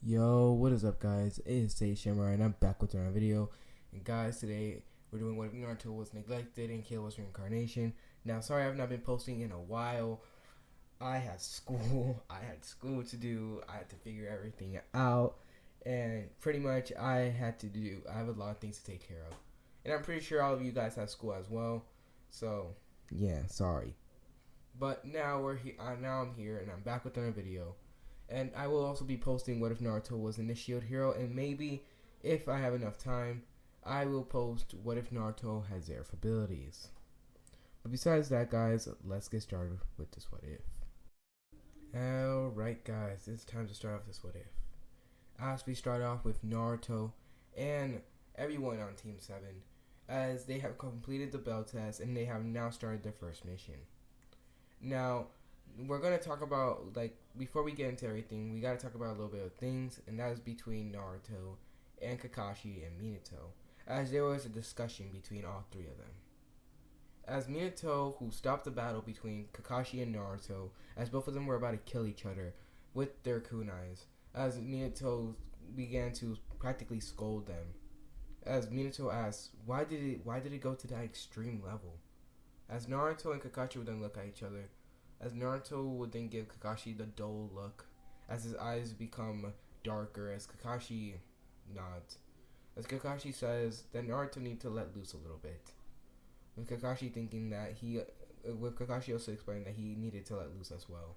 Yo, what is up, guys? It is Say Samurai, and I'm back with another video. And guys, today we're doing what if Naruto was neglected and Killuas reincarnation. Now, sorry I've not been posting in a while. I had school. I had school to do. I had to figure everything out, and pretty much I have a lot of things to take care of. And I'm pretty sure all of you guys have school as well. So yeah, sorry. But now we're here. Now I'm here, and I'm back with another video. And I will also be posting what if Naruto was an shield hero, and maybe if I have enough time, I will post what if Naruto has Zerf abilities. But besides that, guys, let's get started with this what if. Alright, guys, it's time to start off this what if. As we start off with Naruto and everyone on Team 7, as they have completed the bell test and they have now started their first mission. Now, we're going to talk about, before we get into everything, we got to talk about a little bit of things, and that is between Naruto and Kakashi and Minato, as there was a discussion between all three of them. As Minato, who stopped the battle between Kakashi and Naruto, as both of them were about to kill each other with their kunais, as Minato began to practically scold them. As Minato asked, why did it go to that extreme level? As Naruto and Kakashi would then look at each other, as Naruto would then give Kakashi the dull look, as his eyes become darker, as Kakashi nods. As Kakashi says that Naruto needs to let loose a little bit. With Kakashi thinking that with Kakashi also explaining that he needed to let loose as well.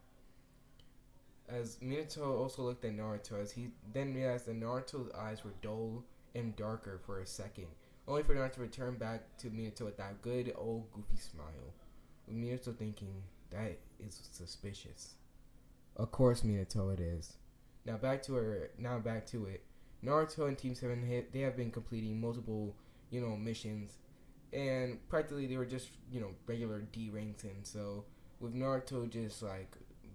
As Minato also looked at Naruto, as he then realized that Naruto's eyes were dull and darker for a second, only for Naruto to return back to Minato with that good old goofy smile. With Minato thinking, that is suspicious. Of course, Minato, it is. Now back to it. Naruto and Team 7, they have been completing multiple, missions, and practically they were just, regular D ranks. And so with Naruto just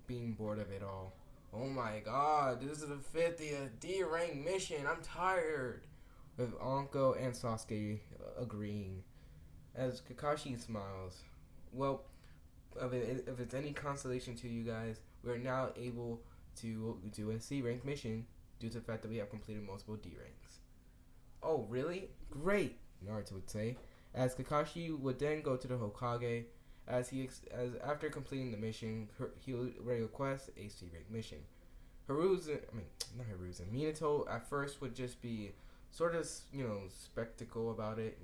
being bored of it all. Oh my God, this is the 50th D rank mission. I'm tired. With Anko and Sasuke agreeing, as Kakashi smiles. Well, if it's any consolation to you guys, we're now able to do a C rank mission due to the fact that we have completed multiple D ranks. Oh, really? Great, Naruto would say, as Kakashi would then go to the Hokage, as after completing the mission, he would request a C rank mission. Minato at first would just be sort of, spectacle about it,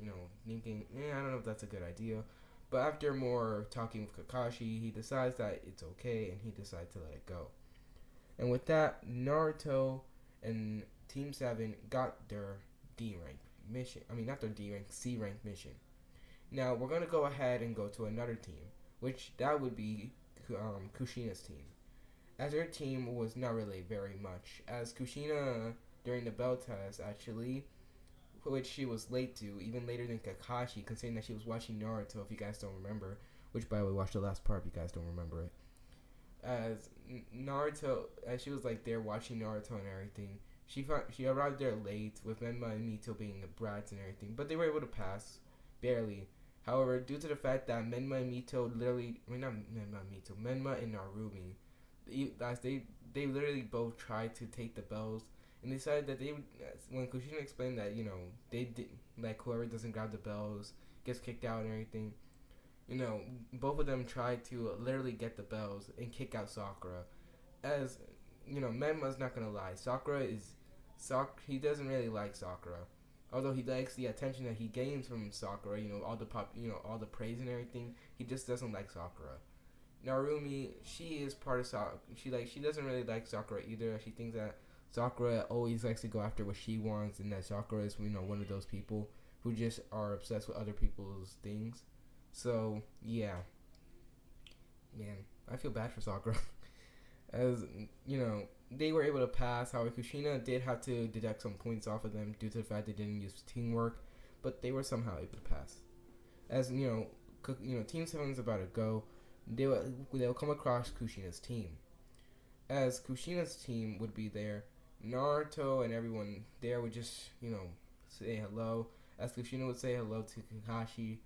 thinking, I don't know if that's a good idea. But after more talking with Kakashi, he decides that it's okay, and he decides to let it go. And with that, Naruto and Team 7 got their D rank mission. Not their D rank, C rank mission. Now, we're going to go ahead and go to another team, which that would be Kushina's team. As her team was not really very much, as Kushina, during the bell test, actually, which she was late to, even later than Kakashi, considering that she was watching Naruto, if you guys don't remember, which, by the way, watch the last part if you guys don't remember it. As Naruto, as she was there watching Naruto and everything, she arrived there late, with Menma and Mito being brats and everything, but they were able to pass, barely. However, due to the fact that Menma and Mito Menma and Narumi, they literally both tried to take the bells, and they decided that when Kushina explained that, they did, whoever doesn't grab the bells gets kicked out and everything, both of them tried to literally get the bells and kick out Sakura. As, Menma's not gonna lie, he doesn't really like Sakura. Although he likes the attention that he gains from Sakura, all the praise and everything, he just doesn't like Sakura. Narumi, she is part of Sakura. She doesn't really like Sakura either. She thinks that Sakura always likes to go after what she wants, and that Sakura is, one of those people who just are obsessed with other people's things. So, yeah. Man, I feel bad for Sakura. As, they were able to pass. However, Kushina did have to deduct some points off of them due to the fact they didn't use teamwork, but they were somehow able to pass. As, Team 7 is about to go, they'll come across Kushina's team. As Kushina's team would be there, Naruto and everyone there would just, say hello. As Kushina would say hello to Kakashi,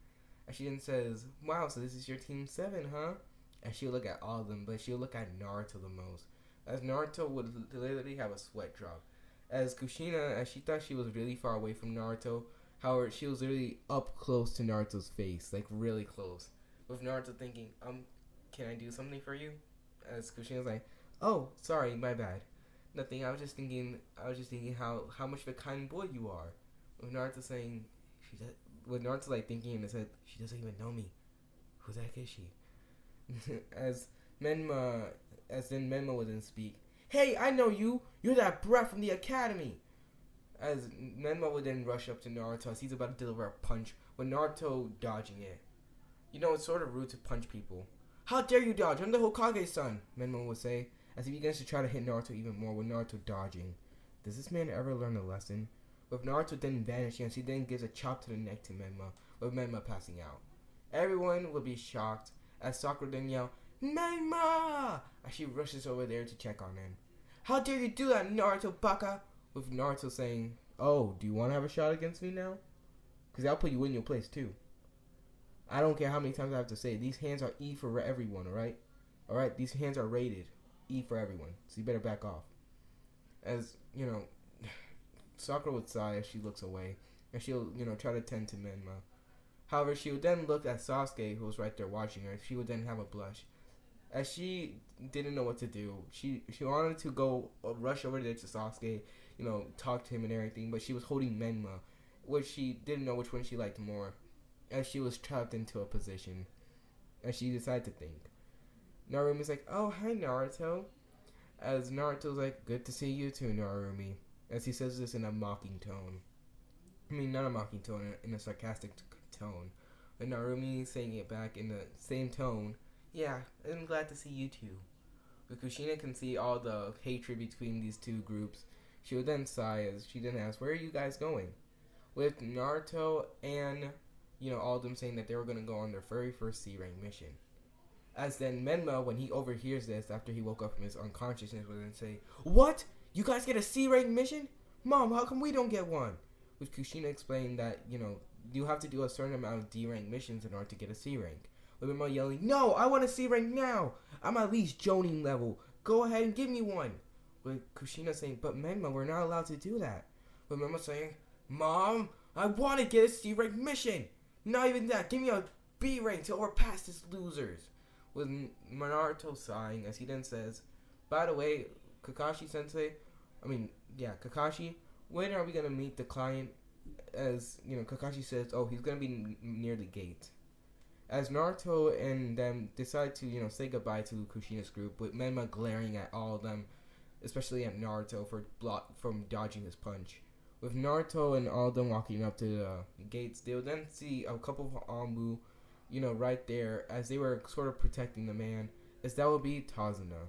and she then says, wow, so this is your Team 7, huh? And she'll look at all of them, but she'll look at Naruto the most. as Naruto would literally have a sweat drop. As Kushina, as she thought she was really far away from Naruto, however, she was literally up close to Naruto's face, like really close. With Naruto thinking, can I do something for you? As Kushina's like, oh, sorry, my bad. Nothing. I was just thinking how much of a kind boy you are. With Naruto saying, with Naruto like thinking in his head, she doesn't even know me. Who the heck is she? as then Menma would then speak. Hey, I know you. You're that brat from the academy. As Menma would then rush up to Naruto as he's about to deliver a punch, with Naruto dodging it. You know, it's sort of rude to punch people. How dare you dodge? I'm the Hokage's son, Menma would say, as he begins to try to hit Naruto even more, with Naruto dodging. Does this man ever learn a lesson? With Naruto then vanishing, as he then gives a chop to the neck to Menma, with Menma passing out. Everyone would be shocked, as Sakura then yell, Menma! As she rushes over there to check on him. How dare you do that, Naruto baka? With Naruto saying, oh, do you want to have a shot against me now? Because I'll put you in your place too. I don't care how many times I have to say it. These hands are E for everyone, alright? Alright, these hands are rated E for everyone. So you better back off. As, you know, Sakura would sigh as she looks away. And she'll, try to tend to Menma. However, she would then look at Sasuke, who was right there watching her. She would then have a blush. As she didn't know what to do. She wanted to go rush over there to Sasuke, talk to him and everything. But she was holding Menma, which she didn't know which one she liked more. As she was trapped into a position. As she decided to think. Narumi's like, oh, hi, Naruto. As Naruto's like, good to see you too, Narumi. As he says this in a mocking tone. I mean, not a mocking tone, in a sarcastic tone. And Narumi saying it back in the same tone. Yeah, I'm glad to see you too. But Kushina can see all the hatred between these two groups. She would then sigh as she then asks, where are you guys going? With Naruto and, all of them saying that they were going to go on their very first C-rank mission. As then Menma, when he overhears this after he woke up from his unconsciousness, would then say, what? You guys get a C-rank mission? Mom, how come we don't get one? With Kushina explaining that, you have to do a certain amount of D-rank missions in order to get a C-rank. With Menma yelling, no, I want a C-rank now. I'm at least Jonin level. Go ahead and give me one. With Kushina saying, but Menma, we're not allowed to do that. With Menma saying, Mom, I want to get a C-rank mission. Not even that. Give me a B rank to overpass these losers. With Naruto sighing as he then says, by the way, Kakashi, when are we going to meet the client? As, Kakashi says, oh, he's going to be near the gate. As Naruto and them decide to, say goodbye to Kushina's group, with Menma glaring at all of them, especially at Naruto from dodging his punch. With Naruto and all of them walking up to the gates, they will then see a couple of Anbu, right there, as they were sort of protecting the man, as that would be Tazuna.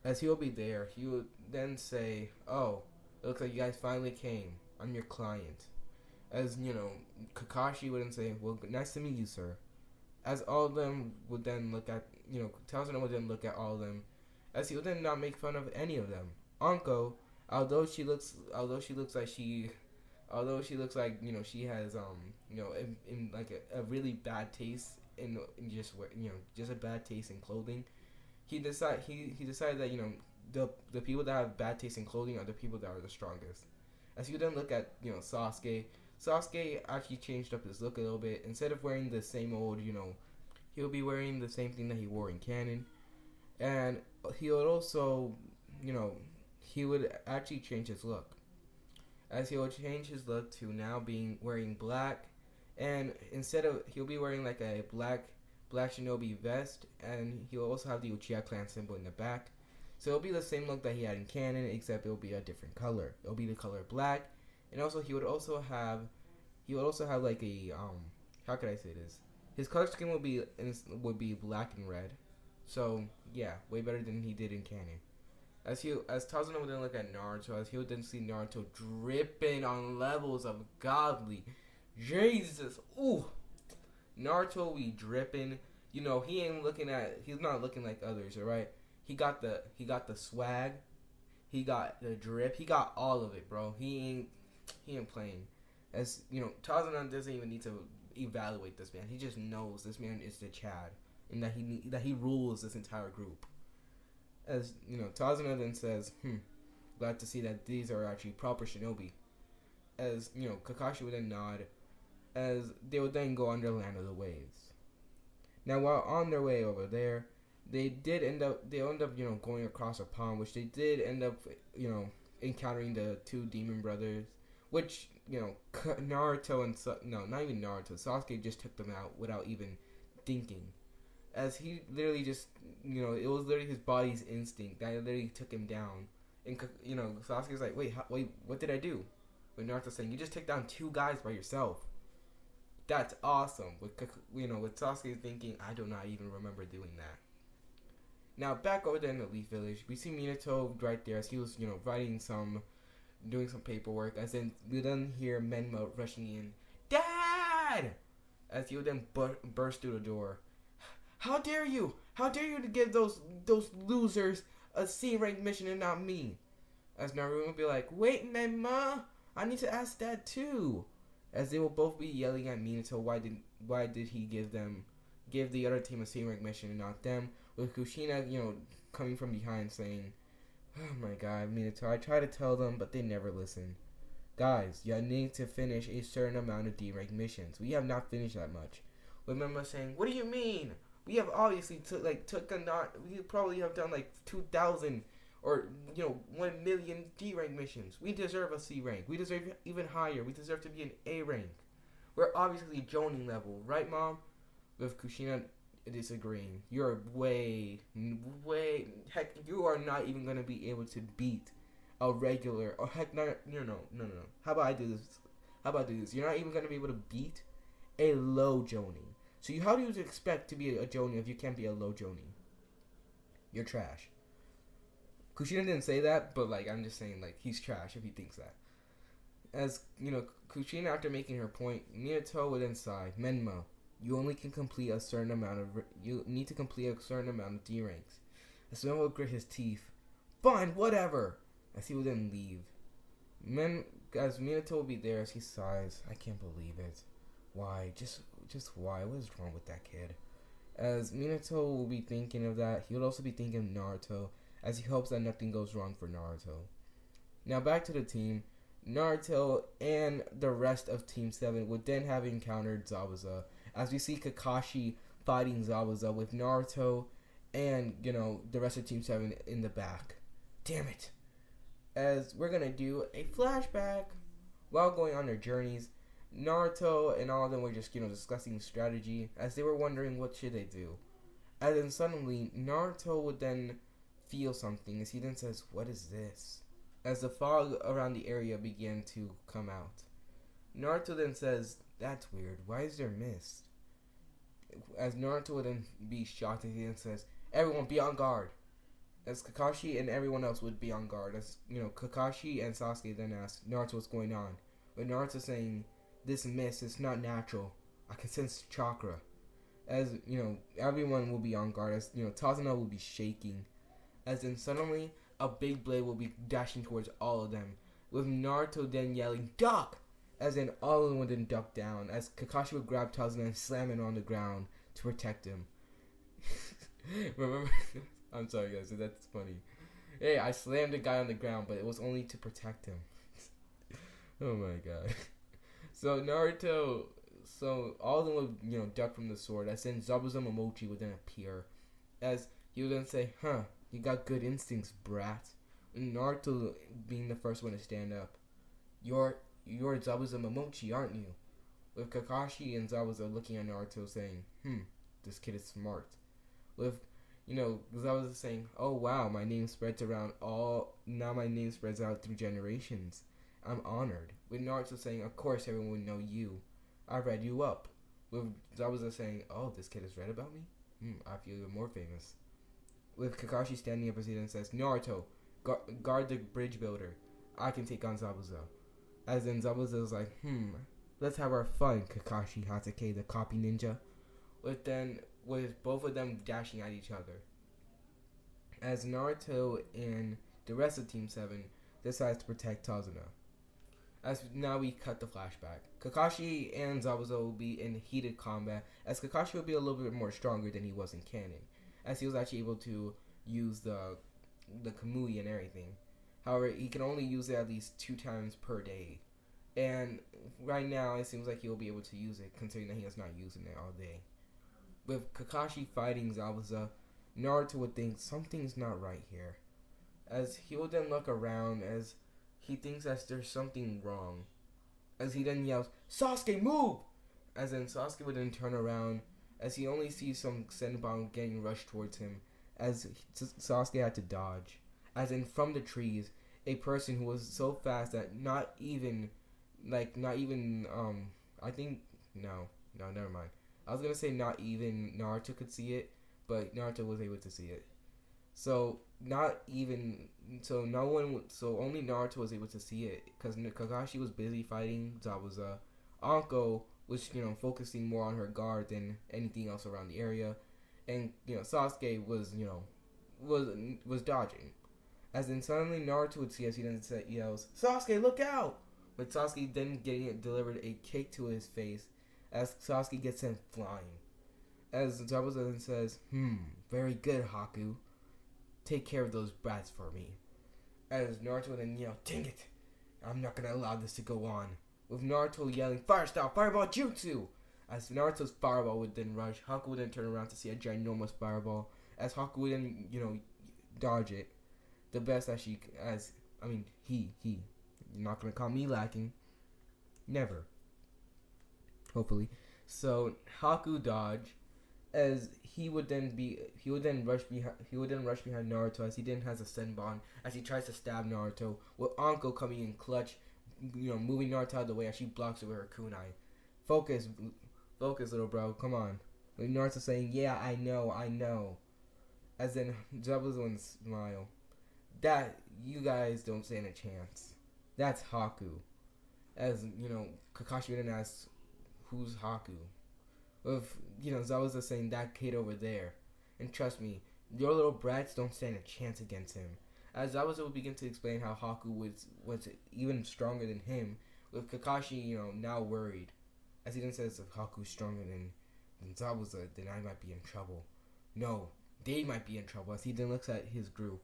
As he will be there, he would then say, oh, it looks like you guys finally came. I'm your client. As, Kakashi would then say, well, nice to meet you, sir. As all of them would then look at, Tazuna would then look at all of them, as he would then not make fun of any of them. Anko, although she looks like she has in like a really bad taste in just a bad taste in clothing. He decided that the people that have bad taste in clothing are the people that are the strongest. As you then look at Sasuke actually changed up his look a little bit. Instead of wearing the same old he'll be wearing the same thing that he wore in canon, and he would also he would actually change his look. As he will change his look to now wearing black, and he'll be wearing like a black shinobi vest, and he'll also have the Uchiha clan symbol in the back. So it'll be the same look that he had in canon, except it'll be a different color. It'll be the color black, and also he would also have like a how could I say this? His color scheme would be black and red. So yeah, way better than he did in canon. As Tazuna would then look at Naruto, as he would then see Naruto dripping on levels of godly. Jesus, ooh, Naruto be dripping. He's not looking like others, alright? He got the swag, he got the drip, he got all of it, bro. He ain't playing. As Tazuna doesn't even need to evaluate this man. He just knows this man is the Chad, and that he rules this entire group. As, Tazuna then says, glad to see that these are actually proper shinobi. As, Kakashi would then nod, as they would then go under Land of the Waves. Now, while on their way over there, they end up, going across a pond, which they did end up, encountering the two demon brothers, which, Naruto and, not even Naruto, Sasuke just took them out without even thinking. As he literally just, it was literally his body's instinct that literally took him down. And, Sasuke's like, wait, what did I do? But Naruto's saying, you just took down 2 guys by yourself. That's awesome. With Sasuke thinking, I do not even remember doing that. Now, back over there in the Leaf Village, we see Minato right there as he was, doing some paperwork. As then we then hear Menma rushing in, Dad! As he would then burst through the door. How dare you? How dare you to give those losers a C-rank mission and not me? As Naruto would be like, wait, Menma, I need to ask Dad too. As they will both be yelling at Minato, why did he give the other team a C-rank mission and not them? With Kushina, coming from behind saying, oh my god, Minato, I try to tell them, but they never listen. Guys, you need to finish a certain amount of D-rank missions. We have not finished that much. With Menma saying, what do you mean? We have obviously we probably have done like 2,000 or 1 million D rank missions. We deserve a C rank. We deserve even higher. We deserve to be an A rank. We're obviously Jonin level, right, Mom? With Kushina disagreeing. You're way heck. You are not even gonna be able to beat a regular. Or heck, no. How about I do this? You're not even gonna be able to beat a low Jonin. So how do you expect to be a Jonin if you can't be a low Jonin? You're trash. Kushina didn't say that, but I'm just saying he's trash if he thinks that. As Kushina, after making her point, Minato would then sigh, Menma, you only can complete a certain amount of D ranks. As Menma would grit his teeth, fine, whatever. As he would then leave. As Minato will be there as he sighs, I can't believe it. Why? Just why? What is wrong with that kid? As Minato will be thinking of that, he would also be thinking of Naruto, as he hopes that nothing goes wrong for Naruto. Now back to the team. Naruto and the rest of Team 7 would then have encountered Zabuza, as we see Kakashi fighting Zabuza with Naruto and, the rest of Team 7 in the back. Damn it. As we're going to do a flashback while going on their journeys. Naruto and all of them were just, discussing strategy as they were wondering what should they do. And then suddenly, Naruto would then feel something as he then says, what is this? As the fog around the area began to come out. Naruto then says, that's weird, why is there mist? As Naruto would then be shocked as he then says, everyone be on guard. As Kakashi and everyone else would be on guard. As, Kakashi and Sasuke then asked Naruto what's going on. But Naruto saying, this mist is not natural. I can sense chakra. As, everyone will be on guard. As, Tazuna will be shaking. As then suddenly, a big blade will be dashing towards all of them. With Naruto then yelling, duck! As then all of them would then duck down. As Kakashi would grab Tazuna and slam him on the ground to protect him. Remember? I'm sorry guys, that's funny. Hey, I slammed the guy on the ground, but it was only to protect him. Oh my god. So all of them would, duck from the sword. As then Zabuza Momochi would then appear. As he would then say, you got good instincts, brat. And Naruto being the first one to stand up. You're Zabuza Momochi, aren't you? With Kakashi and Zabuza looking at Naruto saying, this kid is smart. With, Zabuza saying, oh wow, my name spreads out through generations. I'm honored. With Naruto saying, of course everyone would know you. I read you up. With Zabuza saying, oh, this kid has read about me? I feel even more famous. With Kakashi standing up as he then says, Naruto, guard the bridge builder. I can take on Zabuza. As then Zabuza is like, let's have our fun, Kakashi Hatake, the copy ninja. With both of them dashing at each other. As Naruto and the rest of Team 7 decides to protect Tazuna. As now we cut the flashback. Kakashi and Zabuza will be in heated combat, as Kakashi will be a little bit more stronger than he was in canon, as he was actually able to use the the Kamui and everything. However, he can only use it at least 2 times per day. And right now, it seems like he'll be able to use it, considering that he is not using it all day. With Kakashi fighting Zabuza, Naruto would think something's not right here. As he will then look around as he thinks that there's something wrong. As he then yells, "Sasuke, move!" As then Sasuke would then turn around as he only sees some Senbon getting rushed towards him. As Sasuke had to dodge. As in from the trees, a person who was so fast that not even, I think, no, never mind. I was going to say not even Naruto could see it, but Naruto was able to see it. So, only Naruto was able to see it, because Kakashi was busy fighting Zabuza. Anko was, focusing more on her guard than anything else around the area. And, Sasuke was, was dodging. As then suddenly Naruto would see as he then yells, "Sasuke, look out!" But Sasuke then delivered a kick to his face as Sasuke gets sent flying. As Zabuza then says, very good, Haku. Take care of those brats for me." As Naruto then yelled, "Dang it! I'm not gonna allow this to go on." With Naruto yelling, "Fire style, fireball jutsu!" As Naruto's fireball would then rush, Haku would then turn around to see a ginormous fireball. As Haku would then, dodge it. The best that he. You're not gonna call me lacking. Never. Hopefully. So Haku dodge, as he would then rush behind Naruto as he then has a Senbon as he tries to stab Naruto, with Anko coming in clutch, moving Naruto out of the way as she blocks it with her kunai. Focus, little bro, come on. With Naruto saying, "Yeah, I know." As then Zabuza would smile. That you guys don't stand a chance. That's Haku. As Kakashi then asks, "Who's Haku?" With Zabuza saying, "That kid over there." And trust me, your little brats don't stand a chance against him. As Zabuza would begin to explain how Haku was even stronger than him, with Kakashi now worried, as he then says, "If Haku's stronger than Zabuza, then I might be in trouble." No, they might be in trouble. As he then looks at his group,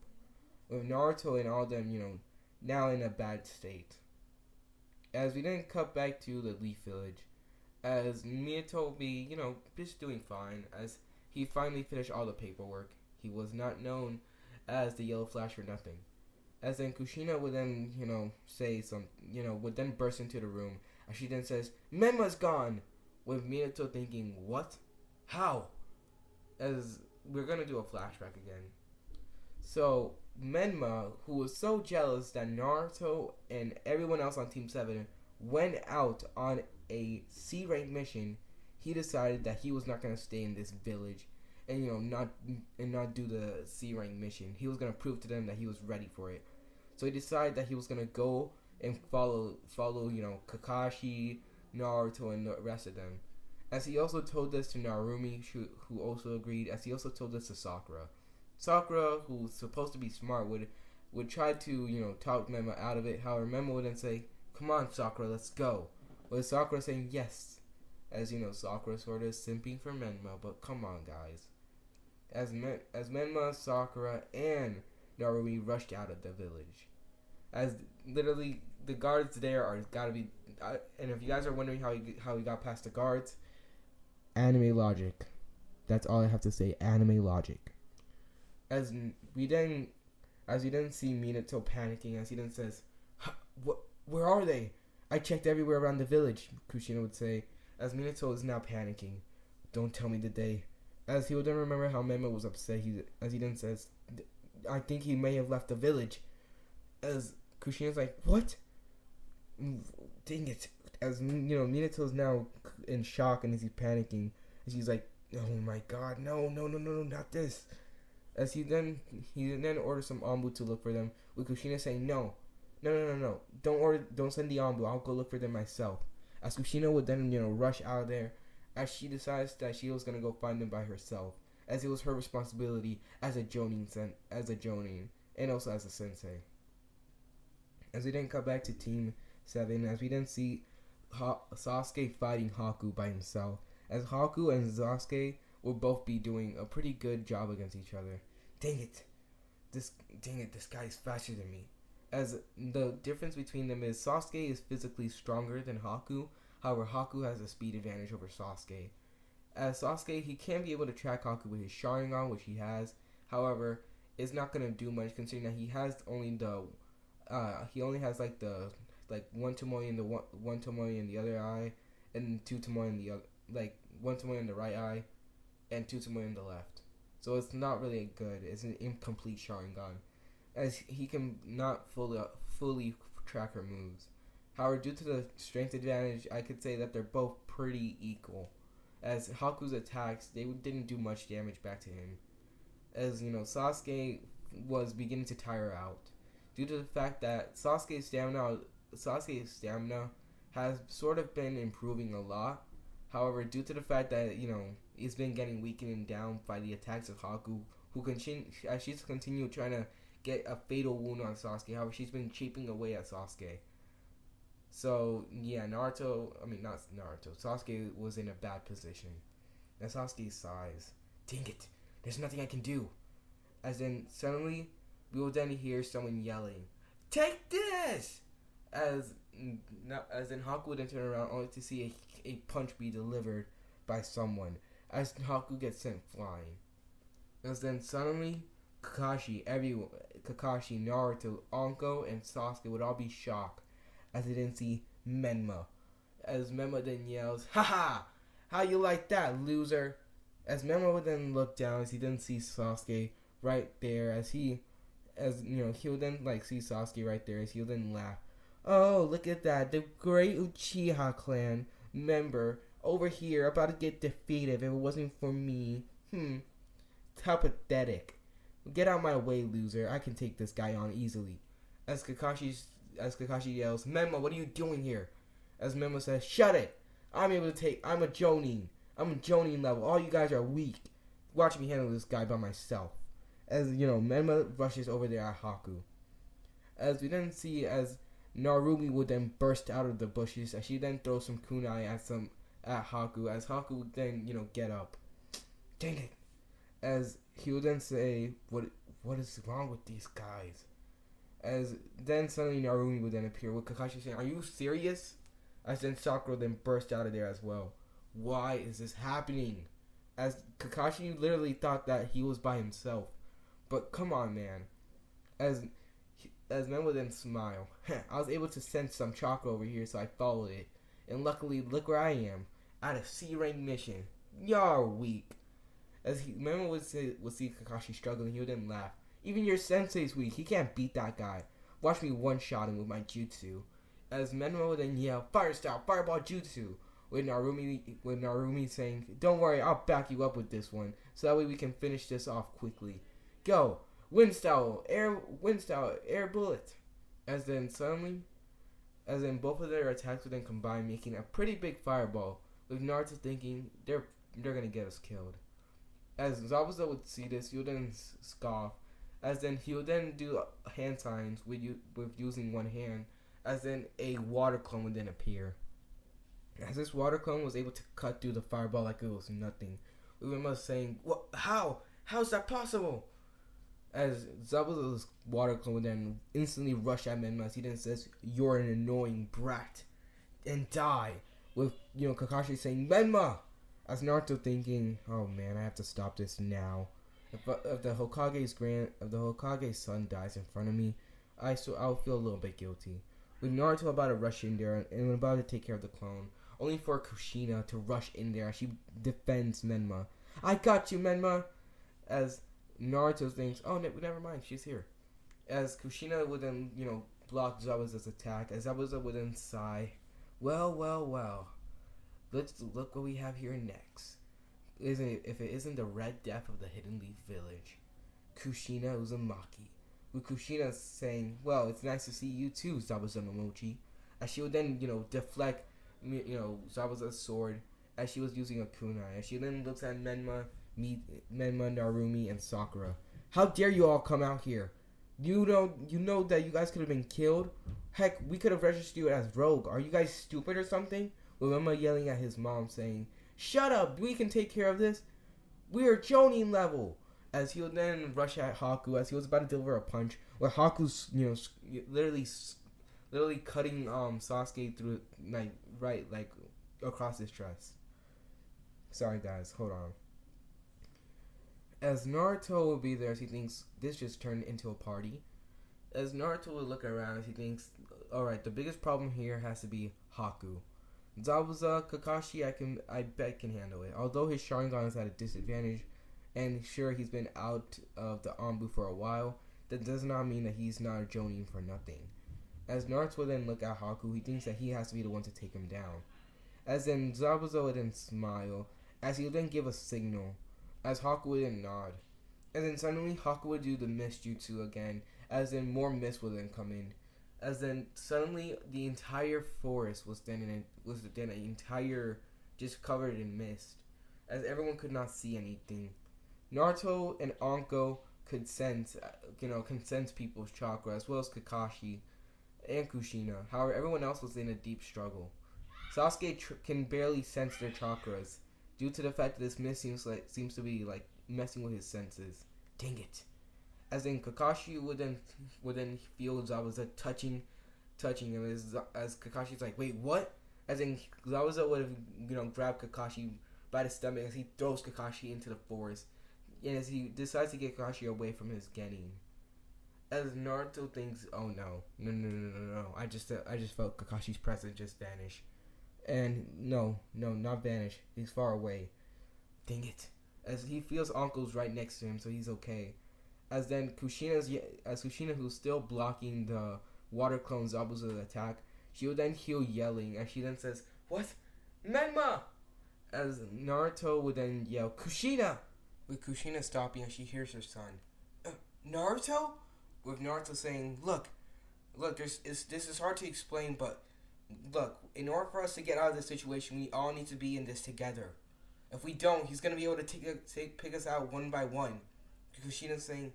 with Naruto and all them, now in a bad state. As we then cut back to the Leaf Village, as Minato will be, just doing fine, as he finally finished all the paperwork. He was not known as the Yellow Flash for nothing. As then Kushina would then, say some, would then burst into the room, as she then says, "Menma's gone!" With Minato thinking, what? How? As we're gonna do a flashback again. So, Menma, who was so jealous that Naruto and everyone else on Team 7 went out on a C-rank mission, he decided that he was not going to stay in this village and not do the C-rank mission. He was going to prove to them that he was ready for it. So he decided that he was going to go and follow Kakashi, Naruto, and the rest of them. As he also told this to Narumi, who also agreed, as he also told this to Sakura. Sakura, who's supposed to be smart, would try to, talk Menma out of it. However, Menma would then say, "Come on, Sakura, let's go." With Sakura saying yes. As Sakura sort of simping for Menma, but come on, guys. As Menma, Sakura, and Narumi rushed out of the village. As literally, the guards there are gotta be... and if you guys are wondering how he got past the guards, anime logic. That's all I have to say, anime logic. As we then see Minato panicking, as he then says, "Where are they? I checked everywhere around the village," Kushina would say, as Minato is now panicking. "Don't tell me the day." As he would then remember how Menma was upset, as he then says, "I think he may have left the village." As Kushina's like, "What? Dang it." As Minato's now in shock and as he's panicking, as he's like, "Oh my god, no, not this." As he then orders some Anbu to look for them, with Kushina saying, No, don't send the Anbu, I'll go look for them myself." As Kushina would then, rush out of there, as she decides that she was going to go find them by herself, as it was her responsibility as a Jonin, and also as a sensei. As we then cut back to Team 7, as we then see Sasuke fighting Haku by himself, as Haku and Sasuke will both be doing a pretty good job against each other. Dang it. this dang it, this guy's faster than me. As the difference between them is Sasuke is physically stronger than Haku. However, Haku has a speed advantage over Sasuke. As Sasuke, he can be able to track Haku with his Sharingan, which he has. However, it's not gonna do much considering that he has only the he only has like the one Tomoe in the one Tomoe in the other eye, and two Tomoe in the other, like one Tomoe in the right eye, and two Tomoe in the left. So it's not really good. It's an incomplete Sharingan, as he can not fully track her moves. However, due to the strength advantage, I could say that they're both pretty equal. As Haku's attacks, they didn't do much damage back to him. As Sasuke was beginning to tire out due to the fact that Sasuke's stamina has sort of been improving a lot. However, due to the fact that he's been getting weakened down by the attacks of Haku, as she's continued trying to get a fatal wound on Sasuke. However, she's been chipping away at Sasuke. So yeah, Sasuke was in a bad position. And Sasuke sighs, "Dang it, there's nothing I can do." As then suddenly we will then hear someone yelling, "Take this!" As then Haku would then turn around only to see a punch be delivered by someone. As Haku gets sent flying. As then suddenly Kakashi, Naruto, Anko, and Sasuke would all be shocked as they didn't see Menma. As Menma then yells, "Haha! How you like that, loser?" As Menma would then look down as he didn't see Sasuke right there, he would then see Sasuke right there as he would then laugh. "Oh, look at that, the great Uchiha clan member over here about to get defeated if it wasn't for me. How pathetic. Get out of my way, loser. I can take this guy on easily." As Kakashi yells, "Menma, what are you doing here?" As Menma says, "Shut it. I'm a Jonin. I'm a Jonin level. All you guys are weak. Watch me handle this guy by myself." As Menma rushes over there at Haku. As we then see as Narumi would then burst out of the bushes as she then throws some kunai at Haku. As Haku would then get up. "Dang it!" As he would then say, "What is wrong with these guys?" As then suddenly Narumi would then appear with Kakashi saying, "Are you serious?" As then Sakura then burst out of there as well. Why is this happening? As Kakashi literally thought that he was by himself. But come on, man. As Men would then smile. "I was able to sense some chakra over here, so I followed it. And luckily, look where I am. At a C-rank mission. Y'all are weak." As Men would see Kakashi struggling, he would then laugh. "Even your sensei's weak. He can't beat that guy. Watch me one-shot him with my jutsu." As Menma would then yell, "Fire style, fireball jutsu," with Narumi saying, "Don't worry, I'll back you up with this one, so that way we can finish this off quickly. Go, wind style, air bullet." As then both of their attacks would then combine, making a pretty big fireball, with Naruto thinking they're gonna get us killed. As Zabuza would see this, he would then scoff. As then he would then do hand signs with using one hand. As then a water clone would then appear. As this water clone was able to cut through the fireball like it was nothing. We were saying, "What? How's that possible?" As Zabuza's water clone would then instantly rush at Menma as he then says, "You're an annoying brat," and die. With Kakashi saying, "Menma!" As Naruto thinking, "Oh man, I have to stop this now. If the Hokage's son dies in front of me, I'll feel a little bit guilty." With Naruto about to rush in there and about to take care of the clone, only for Kushina to rush in there as she defends Menma. "I got you, Menma!" As Naruto thinks, "Oh, never mind, she's here." As Kushina would then, block Zabuza's attack, as Zabuza would then sigh, Well. Let's look what we have here next. If it isn't the Red Death of the Hidden Leaf Village, Kushina Uzumaki. With Kushina saying, "Well, it's nice to see you too, Zabuza Momochi." As she would then, deflect, Zabuza's sword as she was using a kunai. As she then looks at Menma, Narumi, and Sakura. "How dare you all come out here? You know that you guys could have been killed? Heck, we could have registered you as rogue. Are you guys stupid or something?" With Menma yelling at his mom saying, "Shut up, we can take care of this. We are Jonin level. as he'll then rush at Haku as he was about to deliver a punch, where Haku's literally cutting Sasuke through like across his chest. Sorry guys, hold on. As Naruto will be there, as he thinks this just turned into a party. As Naruto will look around, as he thinks, all right, the biggest problem here has to be Haku. Zabuza, Kakashi, I bet can handle it. Although his Sharingan is at a disadvantage, and sure he's been out of the Anbu for a while, that does not mean that he's not a Jonin for nothing. As Naruto will then look at Haku, he thinks that he has to be the one to take him down. As then Zabuza would then smile, as he would then give a signal, as Haku would then nod. And then suddenly Haku would do the mist jutsu again, as then more mist would then come in. As then suddenly the entire forest was then entire just covered in mist, as everyone could not see anything. Naruto and Anko could sense people's chakra, as well as Kakashi and Kushina. However, everyone else was in a deep struggle. Sasuke can barely sense their chakras due to the fact that this mist seems to be like messing with his senses. Dang it! As in Kakashi would then feel Zabuza touching him as Kakashi's like, wait, what? As in Zabuza would have grabbed Kakashi by the stomach as he throws Kakashi into the forest, and as he decides to get Kakashi away from his Genin. As Naruto thinks, oh no, I just felt Kakashi's presence just vanish, and no, not vanish. He's far away. Dang it! As he feels Uncle's right next to him, so he's okay. As then Kushina, who's still blocking the water clone Zabuza's attack, she will then heal yelling, and she then says, "What, Menma?" As Naruto would then yell, "Kushina!" With Kushina stopping, and she hears her son, Naruto. With Naruto saying, "Look, this is hard to explain, but look, in order for us to get out of this situation, we all need to be in this together. If we don't, he's gonna be able to pick us out one by one." Kushina's saying,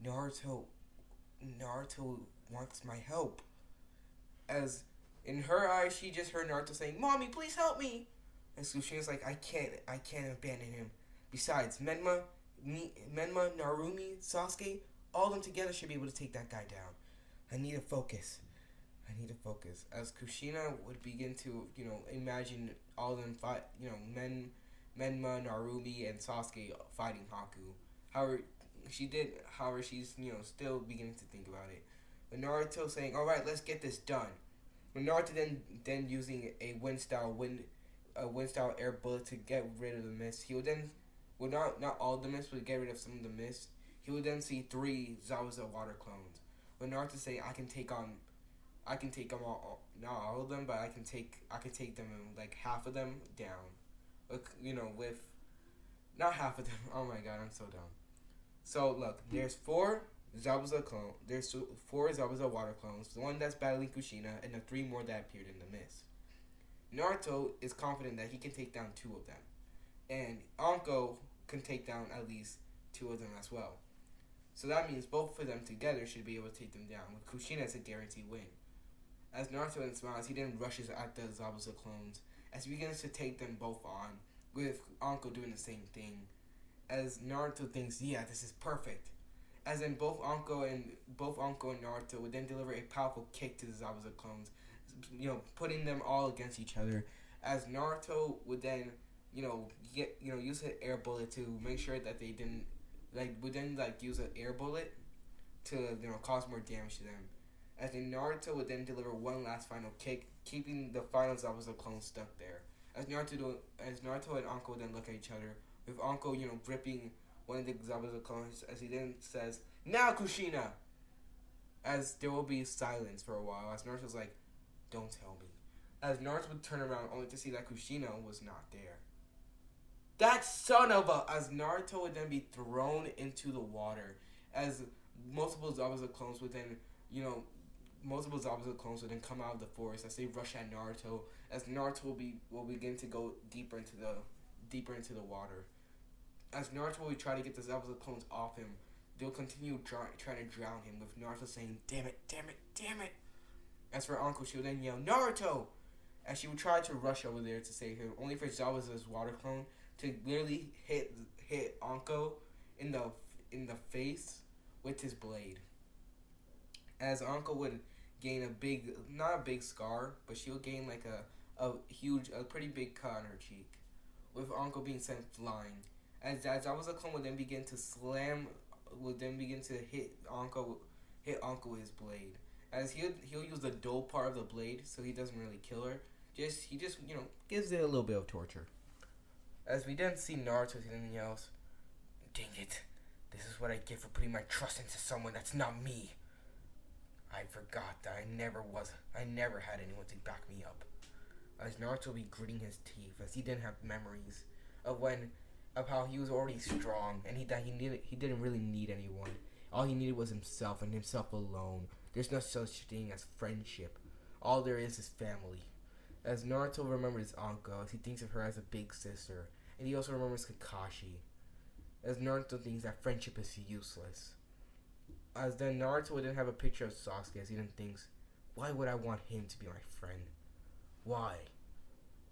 Naruto wants my help. As in her eyes, she just heard Naruto saying, "Mommy, please help me." And Kushina's like, I can't abandon him. Besides, Menma, Narumi, Sasuke, all of them together should be able to take that guy down. I need to focus. As Kushina would begin to, imagine all of them fight, Menma, Narumi, and Sasuke fighting Haku. However, she's, still beginning to think about it. With Naruto saying, "Alright, let's get this done." With Naruto then using a wind style air bullet to get rid of the mist, he would then, not all the mist, but get rid of some of the mist, he would then see 3 Zabuza water clones. With Naruto saying, I can take them all, not all of them, but I can take them and like half of them down. With not half of them. Oh my god, I'm so dumb. So look, there's 4 Zabuza clones. There's 4 Zabuza water clones. The one that's battling Kushina, and the 3 more that appeared in the mist. Naruto is confident that he can take down 2 of them, and Anko can take down at least 2 of them as well. So that means both of them together should be able to take them down, with Kushina as a guaranteed win. As Naruto then smiles, he then rushes at the Zabuza clones as he begins to take them both on, with Anko doing the same thing. As Naruto thinks, yeah, this is perfect. As in both Anko and Naruto would then deliver a powerful kick to the Zabuza clones, putting them all against each other. As Naruto would then, use an air bullet to make sure that they didn't, use an air bullet to, cause more damage to them. As in Naruto would then deliver one last final kick, keeping the final Zabuza clone stuck there. As Naruto and Anko then look at each other, with Anko, gripping one of the Zabuza clones, as he then says, "Now, Kushina!" As there will be silence for a while, as Naruto's like, "Don't tell me." As Naruto would turn around only to see that Kushina was not there. That son of a... As Naruto would then be thrown into the water, as multiple Zabuza clones would then, come out of the forest as they rush at Naruto, as Naruto will begin to go deeper into the water. As Naruto will try to get the Zabuza clones off him, they'll continue trying to drown him, with Naruto saying, damn it. As for Anko, she will then yell, "Naruto!" as she would try to rush over there to save him, only for Zabuza's water clone to literally hit Anko in in the face with his blade. As Anko would gain not a big scar, but she would gain like a pretty big cut on her cheek, with Anko being sent flying. As Zabuza clone would then begin to hit Anko with his blade. As he'll use the dull part of the blade, so he doesn't really kill her. He just gives it a little bit of torture. As we then see Naruto, he then yells, "Dang it! This is what I get for putting my trust into someone that's not me. I forgot that I never had anyone to back me up." As Naruto will be gritting his teeth, as he didn't have memories of how he was already strong, and he didn't really need anyone. All he needed was himself and himself alone. There's no such thing as friendship. All there is family. As Naruto remembers Anko, as he thinks of her as a big sister, and he also remembers Kakashi. As Naruto thinks that friendship is useless. As then Naruto would then have a picture of Sasuke, as he then thinks, why would I want him to be my friend? Why?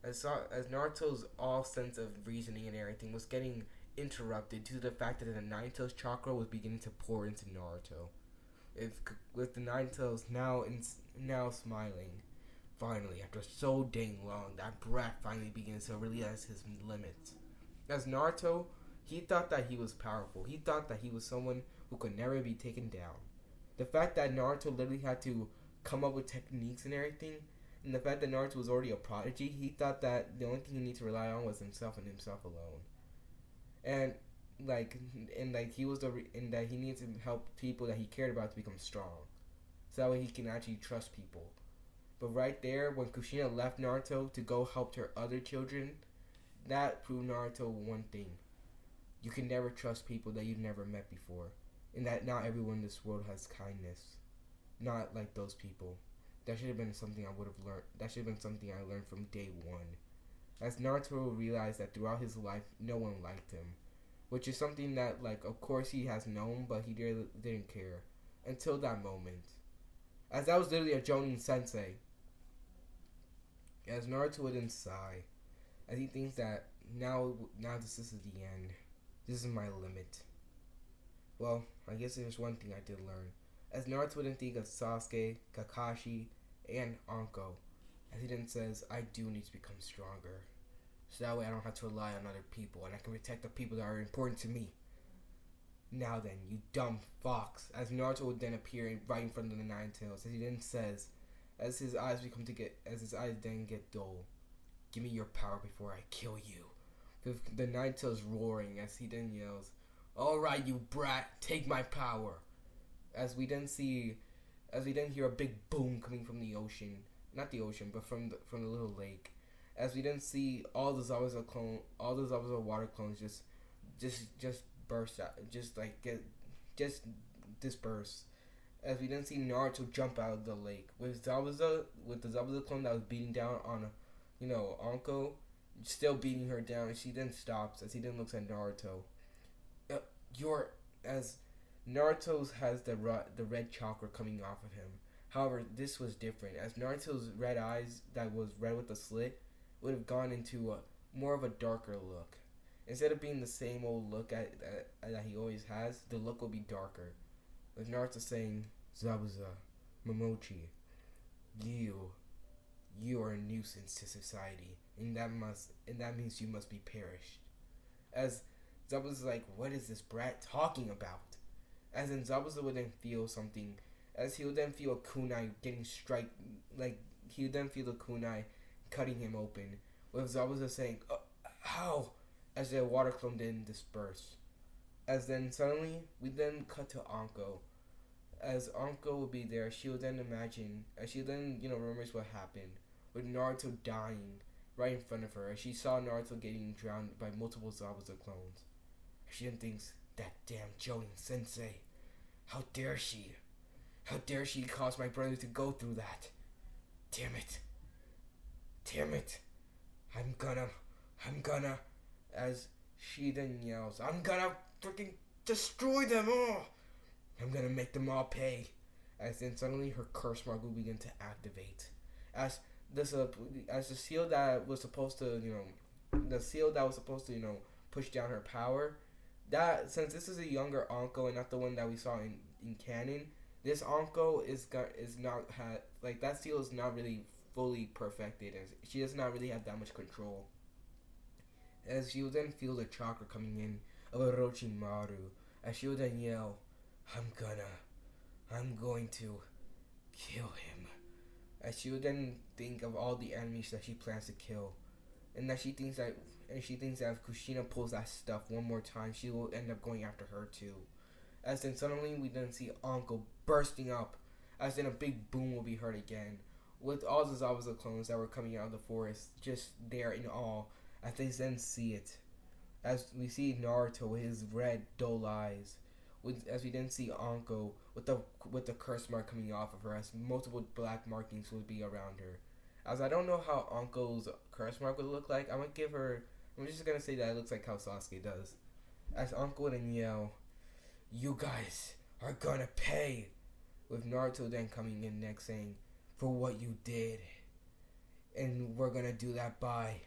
As Naruto's all sense of reasoning and everything was getting interrupted due to the fact that the Nine Tails chakra was beginning to pour into Naruto. With the Nine Tails now smiling. Finally, after so dang long, that brat finally begins to realize his limits. As Naruto, he thought that he was powerful. He thought that he was someone who could never be taken down. The fact that Naruto literally had to come up with techniques and everything, and the fact that Naruto was already a prodigy, he thought that the only thing he needed to rely on was himself and himself alone. And that he needed to help people that he cared about to become strong, so that way he can actually trust people. But right there, when Kushina left Naruto to go help her other children, that proved Naruto one thing: you can never trust people that you've never met before, and that not everyone in this world has kindness. Not like those people. That should have been something I would have learned. That should have been something I learned from day one. As Naruto realized that throughout his life, no one liked him, which is something that, of course he has known, but he didn't care until that moment. As that was literally a Jonin sensei. As Naruto would then sigh, as he thinks that now this is the end. This is my limit. Well, I guess there's one thing I did learn. As Naruto would then think of Sasuke, Kakashi, and Anko, as he then says, I do need to become stronger. So that way I don't have to rely on other people, and I can protect the people that are important to me. Now then, you dumb fox. As Naruto would then appear right in front of the Nine Tails, as he then says, as his eyes then get dull, give me your power before I kill you. With the Nine Tails roaring, as he then yells, alright, you brat, take my power. As we then hear a big boom coming from the ocean, not the ocean, but from the little lake. As we then see all the Zabuza water clones just burst out, just disperse. As we then see Naruto jump out of the lake with the Zabuza clone that was beating down on, Anko, still beating her down. And she then stops as he then looks at Naruto. As Naruto's has the red chakra coming off of him. However, this was different, as Naruto's red eyes that was red with a slit would have gone into more of a darker look. Instead of being the same old look that he always has, the look will be darker. With Naruto saying, Zabuza, Momochi, you are a nuisance to society, and that means you must be perished. As Zabuza's like, what is this brat talking about? As in Zabuza would then feel something, as he would then feel a kunai getting he would then feel the kunai cutting him open, with Zabuza saying, how? As the water clone didn't disperse. As then suddenly, we then cut to Anko. As Anko would be there, she would then remembers what happened, with Naruto dying right in front of her, as she saw Naruto getting drowned by multiple Zabuza clones. She then thinks, that damn Jonin sensei, how dare she? How dare she cause my brother to go through that? Damn it. I'm gonna, as she then yells, I'm gonna freaking destroy them all. I'm gonna make them all pay. As then suddenly her curse mark will begin to activate. As the seal that was supposed to, push down her power, that since this is a younger Anko and not the one that we saw in canon, this Anko is not had like that seal is not really fully perfected, as she does not really have that much control. As she will then feel the chakra coming in of Orochimaru, as she will then yell, I'm going to kill him. As she will then think of all the enemies that she plans to kill, and she thinks that if Kushina pulls that stuff one more time, she will end up going after her too. As then suddenly we then see Anko bursting up, as then a big boom will be heard again, with all the Zabuza clones that were coming out of the forest just there in awe, as they then see it. As we see Naruto with his red dull eyes, as we then see Anko with the curse mark coming off of her, as multiple black markings will be around her. As I don't know how Anko's curse mark would look like, I'm just gonna say that it looks like how Sasuke does. As Anko would then yell, "You guys are gonna pay," with Naruto then coming in next saying, "For what you did. And we're gonna do that by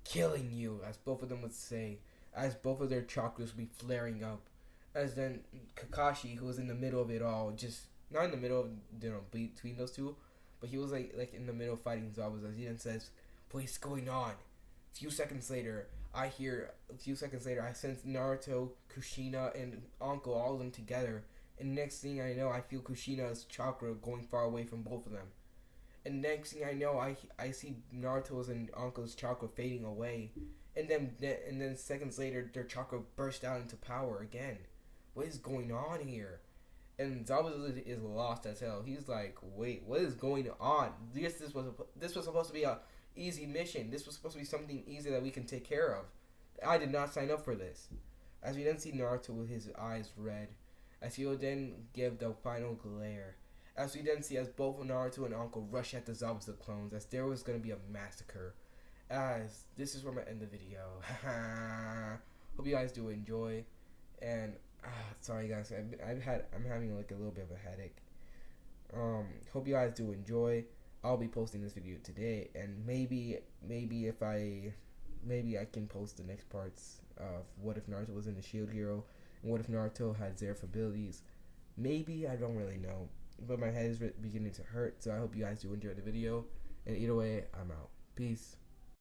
killing you," as both of them would say, as both of their chakras would be flaring up. As then Kakashi, who was in the middle of it all, just not in the middle of between those two, but he was like in the middle of fighting Zabuza. He then says, "What's going on?" A few seconds later, I sense Naruto, Kushina, and Anko, all of them together. And next thing I know, I feel Kushina's chakra going far away from both of them. And next thing I know, I see Naruto's and Anko's chakra fading away. And then seconds later, their chakra burst out into power again. What is going on here? And Zabuza is lost as hell. He's like, wait, what is going on? This was supposed to be a easy mission. This was supposed to be something easy that we can take care of. I did not sign up for this. As we then see Naruto with his eyes red, as he will then give the final glare. As we then see as both Naruto and Anko rush at the Zabuza clones, as there was going to be a massacre. As this is where I'm going to end the video. Hope you guys do enjoy. And sorry guys, I'm having like a little bit of a headache. Hope you guys do enjoy. I'll be posting this video today, and maybe I can post the next parts of what if Naruto was in the Shield Hero, and what if Naruto had Zerf abilities. Maybe, I don't really know, but my head is beginning to hurt, so I hope you guys do enjoy the video. And either way, I'm out. Peace.